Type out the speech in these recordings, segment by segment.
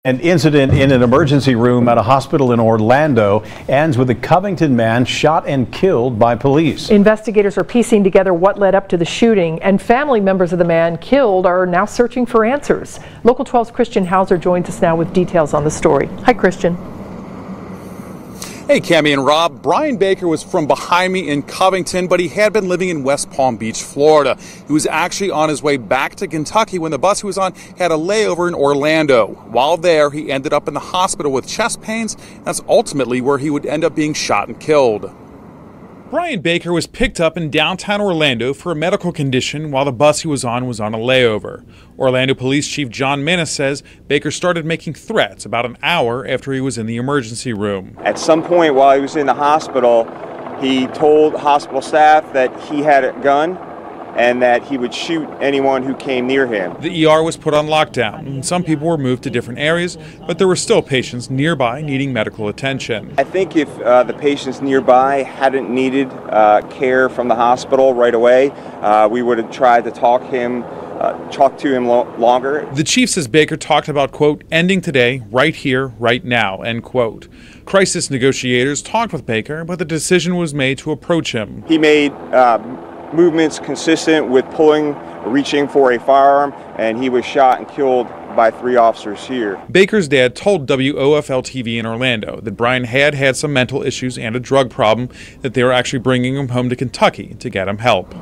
An incident in an emergency room at a hospital in Orlando ends with a Covington man shot and killed by police. Investigators are piecing together what led up to the shooting, and family members of the man killed are now searching for answers. Local 12's Christian Hauser joins us now with details on the story. Hi, Christian. Hey, Cammie and Rob. Brian Baker was from behind me in Covington, but he had been living in West Palm Beach, Florida. He was actually on his way back to Kentucky when the bus he was on had a layover in Orlando. While there, he ended up in the hospital with chest pains. That's ultimately where he would end up being shot and killed. Brian Baker was picked up in downtown Orlando for a medical condition while the bus he was on a layover. Orlando Police Chief John Mina says Baker started making threats about an hour after he was in the emergency room. At some point while he was in the hospital, he told hospital staff that he had a gun and that he would shoot anyone who came near him. The ER was put on lockdown, and some people were moved to different areas, but there were still patients nearby needing medical attention. I think if the patients nearby hadn't needed care from the hospital right away, we would have tried to talk to him longer. The chief says Baker talked about, quote, ending today, right here, right now, end quote. Crisis negotiators talked with Baker, but the decision was made to approach him. He made movements consistent with reaching for a firearm, and he was shot and killed by 3 officers here. Baker's dad told WOFL-TV in Orlando that Brian had some mental issues and a drug problem, that they were actually bringing him home to Kentucky to get him help.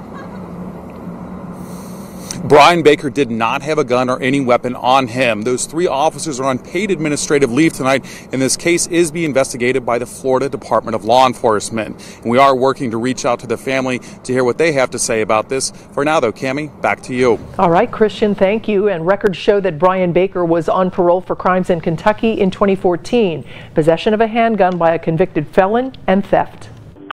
Brian Baker did not have a gun or any weapon on him. Those 3 officers are on paid administrative leave tonight, and this case is being investigated by the Florida Department of Law Enforcement. And we are working to reach out to the family to hear what they have to say about this. For now, though, Cammie, back to you. All right, Christian, thank you. And records show that Brian Baker was on parole for crimes in Kentucky in 2014, possession of a handgun by a convicted felon, and theft.